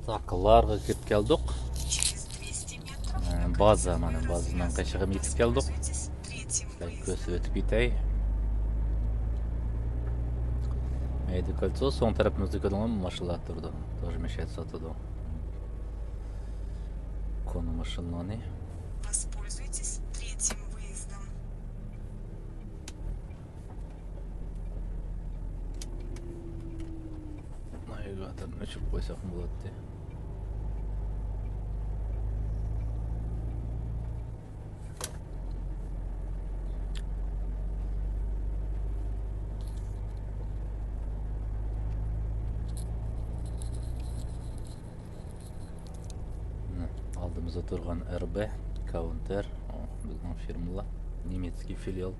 Так, ларга кеп келдік. База, mana bazadan қашығым етіп келдік. Көсіп өтіп кетей. Мейді кольцо, соң тарапымызды көдіңім машина тұрды. Тоже мешает сатыды. Кону машинаны. Воспользуйтесь третьим выездом. Навигаторын өшіп қойсақ болады. Алдымызда тұрған РБ, Каунтер, біздің фирмалар, немецкий филиал.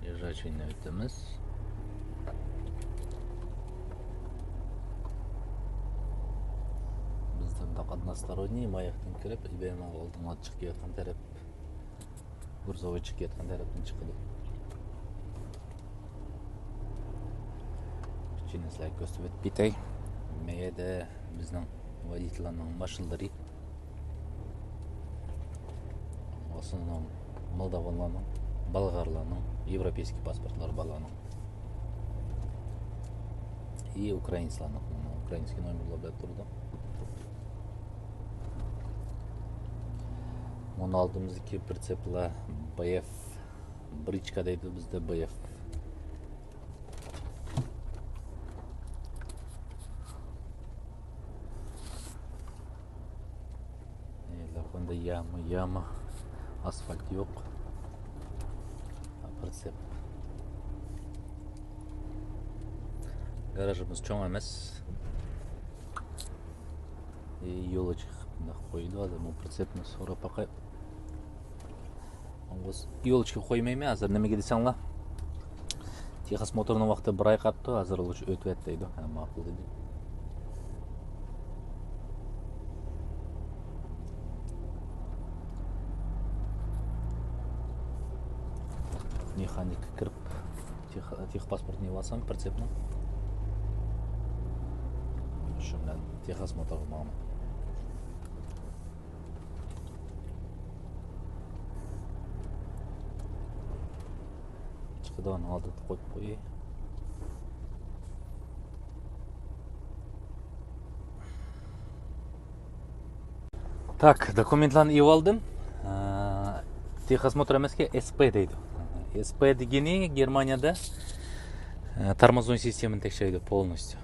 Лежачий нөтіміз. Біздің односторонний маяқтың кіріп, иберма олдың ат шығып кеткен тәріп, грузовой шығып кеткен тәріптің шығыды. Чинеслай көстіп өтпейтей. Мейеді біздің водителерінің машылдары. Осының Молдаванларның, Болғарларның, европейский паспортлар баланың. И украинцларның, украинский номерларда тұрды. Оның алдымыздaki прицепла БФ, бричка дейді бізде БФ. Лақында яма. Asfalt yok. Pritsep. Garajımız çoğun emas. Yola çıkıp koydu adam o pritsepni sonra pakay. Ongoz yola çıkıp koymayım ya hazır nemeге десеңла. Техас моторының вақыты бір ай қапты, hazır oluş өтіп әттейді. Мақұл дейді. Механик кіріп, техпаспорт не алсаң, прицепні. Шымдан Техас моторы мамы. Çıkıdan aldı koyup koyu. Так, документlarını iyi aldım. Техас мотор емеске SP дейді. SP дегені Германияда тормозной системаны текшереді полностью.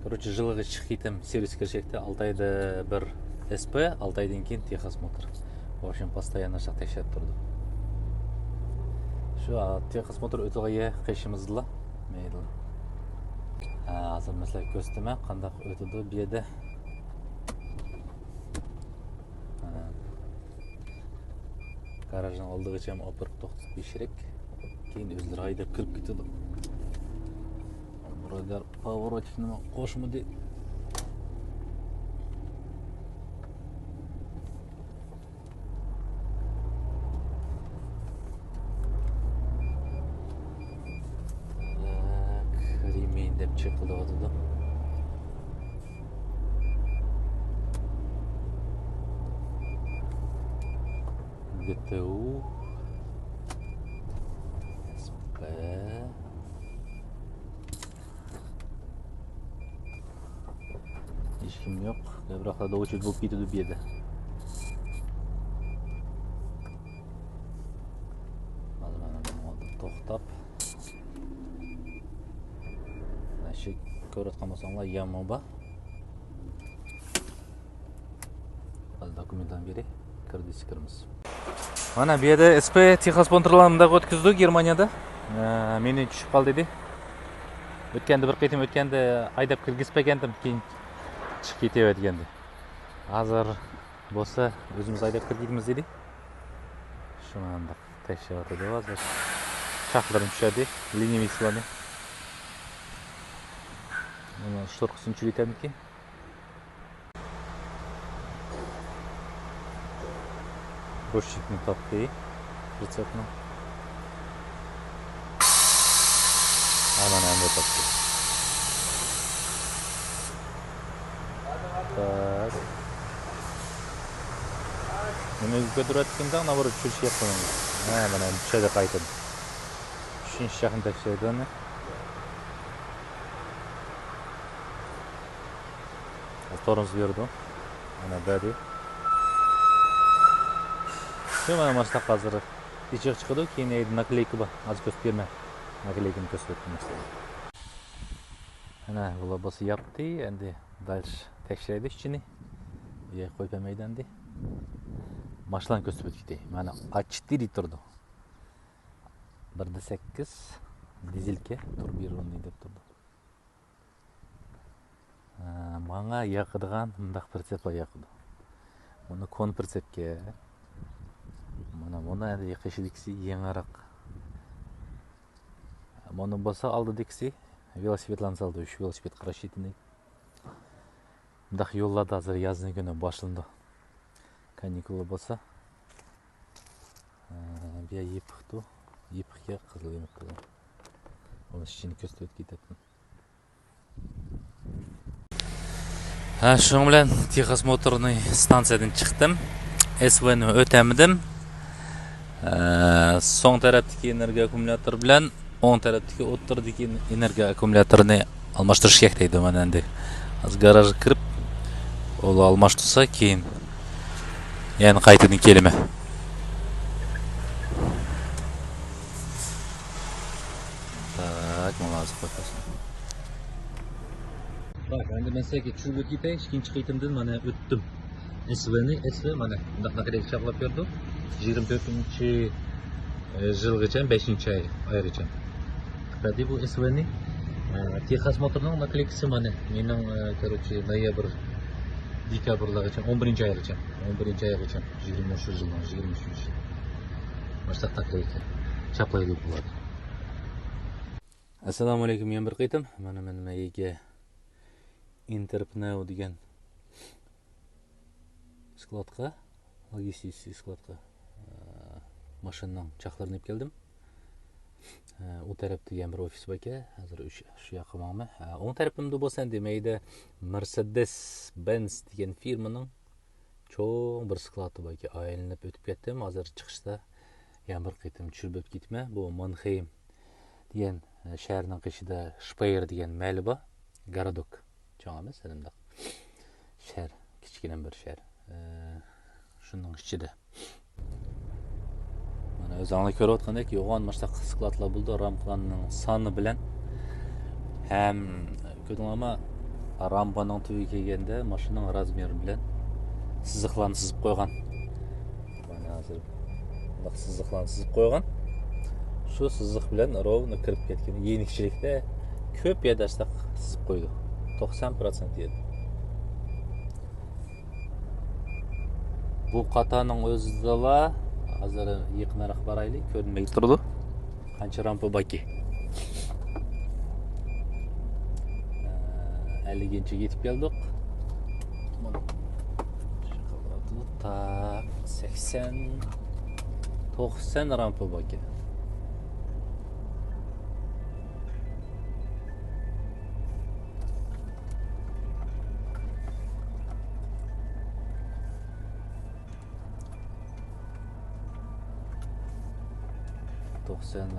Короче, жылығы шығитым сервис кершекті 6 айда бір SP, 6 айдан кейін Техас мотор. В общем, постоянно шақ текшеріп тұрды. Şu Техас мотор өтіғайы қешімізділі. Мейлі. Азыр мәселе көстіме қандақ өтіді беді. Garajın aldığı için operip toxtut pişirek. Keyin özleri haydap kırıp gitdi. Burada pоворотчикni qo'shmadi. Ремень deb чекилdi. GTU SP Hiç kim yok. Devraklarda uçup bu gidiyordu bir yerde. Toxtab. Naşı ko'rayotgan bo'lsanglar Yamaha. Hozir dokumentdan beri kiramiz. Mana bu yerda SP Texas kontrollarini o'tkazdik Germaniyada. Meni tushib qol dedi. O'tganda bir qitim o'tganda haydab kirgizib kelgandim, keyin chiqib ketavergandi. Hozir bo'lsa o'zimiz haydab kirganmiz dedik. Shuni anda tekshiryapti hozir. Chaqlarim tushadi, liniyaviy silani. Mana shtorqisini chiritamiki. Boşlukni topdi, pritsepni. Mana endi topdi. Tak. Nima ko'tarayotganda navorot tushishyapti mana. Ha, mana tushadi qaytadi. 3-shaxni tekshirdi ana. Tormoz berdi. Mana badi. Shu mana mashta hozir ichiq chiqadi, keyin nakleyka bor. Hozir ko'rsatib bermay. Nakleykani ko'rsatib berdim. Ana bular yaptı. Endi dальше tekshiraydi ichini. Ye qo'yib bermaydandi. Mashlan ko'rsatib ketdi. Mana qachdi deb turdi. 1.8 dizelga turbiron deb turdi. Manga yoqadigan bundaq pritseplar yoqdi. Buni kon pritsepga Mana endi yiqishidikisi yangiroq. Mana bo'lsa oldidikisi velosipedlarni soldi, 3 velosiped qarashitini. Bundaq yo'llarda hozir yozning kuni boshlandi. Kanikula bo'lsa, bu yepikdi, yepikga qizil yemoqda. Uni ishini ko'rsatib ketadi. Ha, shuning bilan Texas motorni stansiyadan chiqdim. SV'ni o'tamadim. So'ng tarafdagi energiya akkumulyatori bilan o'ng tarafdagi o'ttirdagi energiya akkumulyatorni almashtirish kerak deydi. Mana endi hozir garajga kirib, uni almashtirsa, keyin yana qaytadan kelma. Tak, molazib qo'yasiz. Bak, endi men sizga tushirib o'tay, ikkinchi qaytimdan mana o'tdim. SV mana bunday nakleyka chaqlab berdi. 24-yilgacha 5-oygacha. Badi bu SV'ni Texas motorning nakleykasi mana. Mening короче noyabr dekabrlargacha 11-oygacha. 23 yildan 23. Boshqa nakleyka chaplaydi bo'ladi. Assalomu alaykum, men bir qaytim. Mana nimaga Interpneu degan skladga, logistik skladga mashinaning chaqlarini olib keldim. U tarafda ham bir ofis bor ekan. Hozir shu yoqqa borman. O'ng tarafimda bo'lsa demaydi Mercedes-Benz degan firmaning cho'ng bir skladi bor ekan. Aylanib o'tib ketdim. Hozir chiqishda ham bir qaytim tushirib o'tib ketman. Bu Mannheim degan shaharning qishida Speyer degan mahalla bor. Garadok. Cho'ng emas, endi shahar, kichkina bir shahar. Shunning ichida. Mana o'zinglar ko'rayotgandek yo'g'on mashta skladlar bo'ldi. Ramkalarning soni bilan ham ko'rdinglarmi? Rampaning tubiga kelganda mashinaning razmeri bilan siziqlarni sizib qo'ygan. Mana hozir bu siziqlarni sizib qo'ygan. Shu siziq bilan rovni kirib ketgan. Yenikchilikda ko'p yadashda sizib qo'ydi. 90% edi. Bu qataning o'zida hozir yaqinroq boraylik, ko'rinmay turdi. Qancha rampa baki. 50-ga yetib keldik. Mana tak 80-90 rampa baki.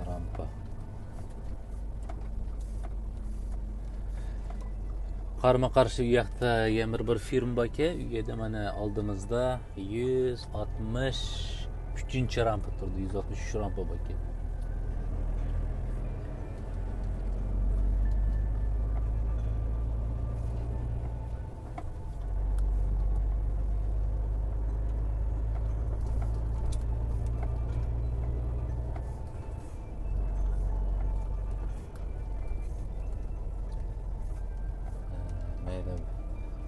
Rampa. Qarma qarshi u yoqda yana bir firma bor ekan. Uyda mana oldimizda 163-rampa turdi. 163 rampa bor ekan.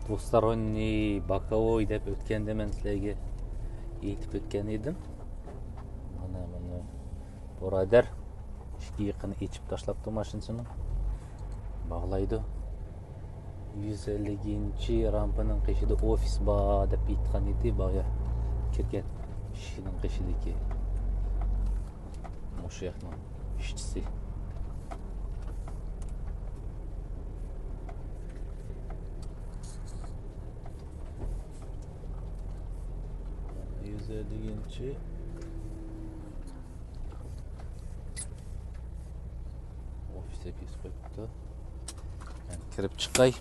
двусторонний боковой деп өткенде мен сілерге етіп өткен едім. Мына мұны Борадер ішкі еқін ечіп ташлапты машинасының. Бағлайды. 150-ші рампаның қешеді офис ба деп айтқан еді. Баға керген ішінің қешедеке. Мұшы яқның ішчісі. Degенче офисте кесіп қойыпты. Мен кіріп шыққай.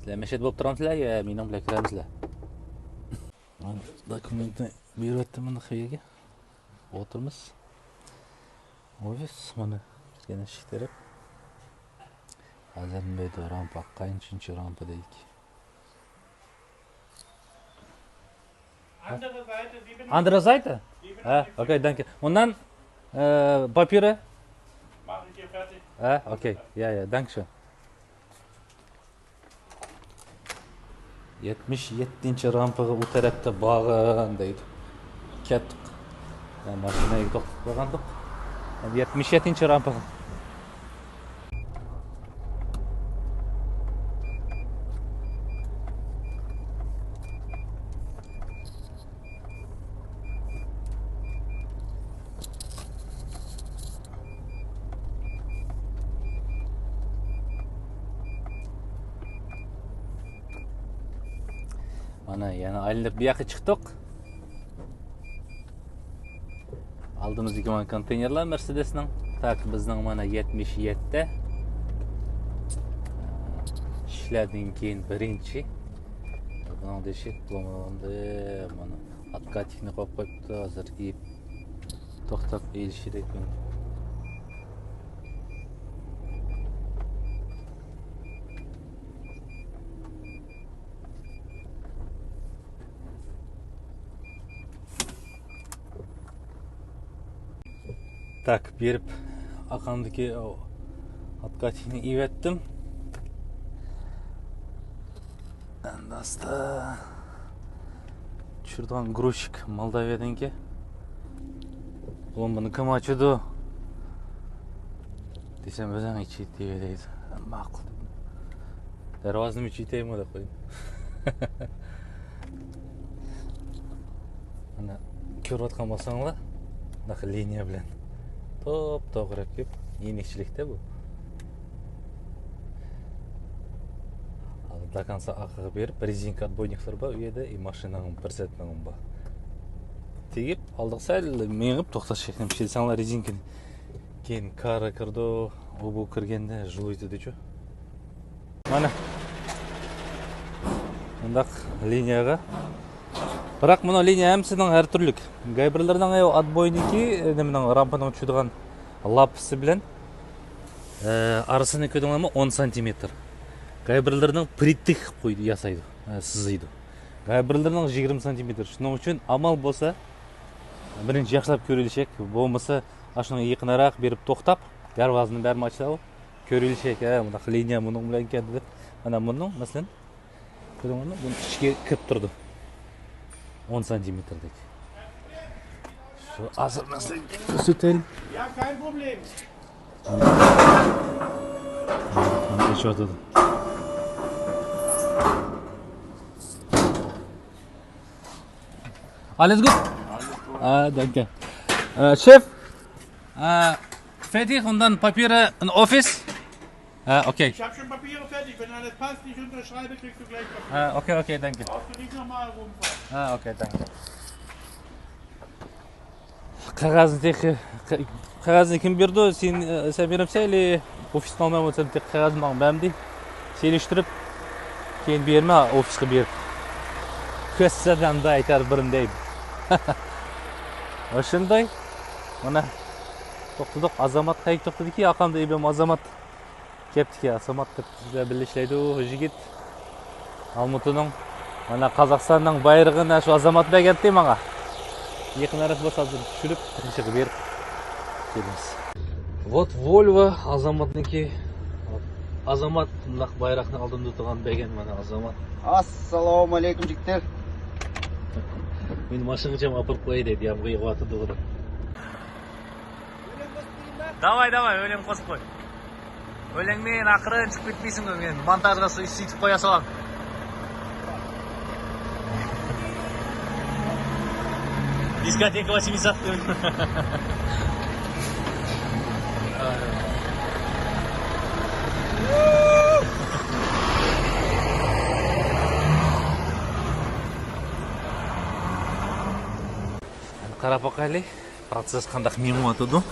Сілер мешет болып тұрамсызлар, я менің біле кіремізлер. Документті беріп өттім мұны қиеге. Отырмыз. Офис, мұны кіргені шықтеріп. Қазірін бейді рампа, қайыншыншы рампа дейік. Andere Seite? Ja, okay, danke. Und dann Papiere? Mach ich hier fertig. Ja, okay. Ja, danke schön. 77-ші рампаға у тарапта бағын дейді. Кеттік. Машинаға тоқтып қойғандық. 77-ші рампаға. Mana yana aylanib bu yoqqa chiqdik. Aldığımız mana konteynerlar Mercedes'ning. Tak bizning mana 77'de. İşlerden keyin birinchi. Bunun deşik bulundu. Mana откатикni qo'yib qo'yibdi. Hozir kiyib to'xtab elishir ekan. Так, беріп ақамдыке откатикni иветтім. Андасты Шырдаған грузчик Молдавияданке. Бұны кім açыды? Десем өзің ичейді дейді. Мақыл. Дәрвазым ичейтейім ода қойын. Ана көріп атқан болсаңла, нақы линия білен. Топ-тоғырап кеп, енекшілікте бұл. До конца ақығы беріп, резинка отбойниктер ба үйеді, и машинаның бір сәтінің ба. Тегіп, алдық сәл, меңіп, тоқтас шекнем. Шелсаңла резинкін кейін кары кірді, обу кіргенде жылуйды дечу. Мана. Мұндақ линияға. Бірақ мұна линия әмсінің әр түрлік. Гайбірлердің отбойники, рампаның ұчыдыған лапысы білен арысыны көдің 10 сантиметр. Гайбірлердің приттік қойды, ясайды, сызайды. Гайбірлердің 20 сантиметр. Шының үшін амал болса, бірінші жақсылап көрілішек. Болмаса, ашының еқінарақ беріп тоқтап, дәрвазының бәрі мачтауы көрілішек. Мұндақ линия мұның білен кәді деп. Ана мұның, мәселен, көдің мұны, бұны ішке кіп тұрды. 10 сантиметрдек. Şu azır nasıl sütel? Ja, kein Problem. Geç ortada. Alles gut? Danke. Chef, fertig und dann Papiere in Office? Okay. Ich habe schon Papiere fertig. Wenn alles passt, ich unterschreibe, kriegst du gleich Papiere. Okay, danke. Brauchst du nicht nochmal rumfahren. Okay, danke. Қағазын кім берді? Сен берімсе, әлі офистің алмай өтсем, тек қағазын маған бәмді. Селештіріп, кейін берме, офисқа беріп. Көссәден да айтар бірім дейді. Ашындай, мұна тоқтыдық, азамат қайық тоқтыды ки, ақамды ебем азамат кепті ки, азамат білішлейді жігет. Алмутының, мұна Қазақстанның байырығын әшу азамат бәгетті маңа. Еқін әріс болса жүріп, шығып беріп келеміз. Вот Volvo азаматныки Азамат мындак байрактын алдында турган беген мына Азамат. Ассаламу алейкум жигиттер. Мен машиначам апарып коюй дейт, ям кыйгып атырды го. Давай, өлең косуп кой. Өлең менен акырын чыгып кетпейсиң го, мен монтажга сөйтүп коя салам. Дискотека 80 деп. Карап бакайлы, процесс кандай менип атыды.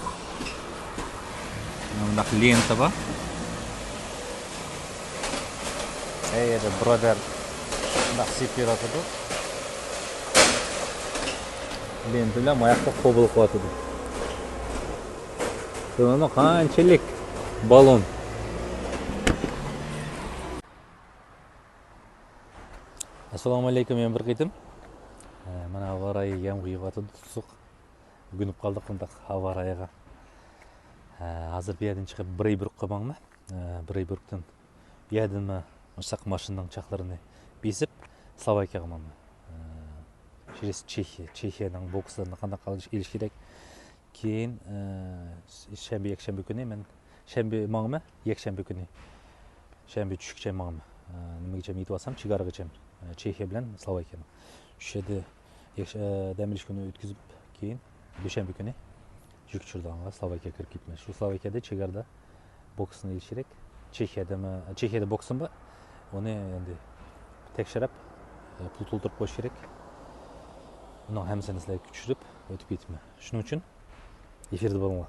Мындай лента бар. Это бродер мындай сипир атыды. Лента билен аякта кобулуп атыды. Соны канчалык баллон. Ассаламу алейкум, мен бир кытым. Мына авария ям кыйып атыды, тусук. Күнүп калдык мындай аварияга. Азыр бияден чыгып Брейбург кабаңмы? Брейбургтан бияден ушак машинаның чакларын бесип Словакияга мамы. Через Чехияның боксларына кандай калыш келиш керек. Кийин шемби күнү мен шемби маңмы? Якшемби күнү. Шемби түшүкчө маңмы? Немеге митип алсам, чыгаргычам. Чехия менен Словакияны. Ушеде демилиш күнү өткүзүп, кийин дүйшөмбү күнү жүк чурданга Словакия кирип кетмеш. Шу Словакияда чыгарда боксын келиш керек. Чехияда боксын ба? Оны энди текшереп, пул толтуруп коюш керек. Мына хаммасына күчүрүп өтүп кетме. Шуның үчүн эфирде болуңар.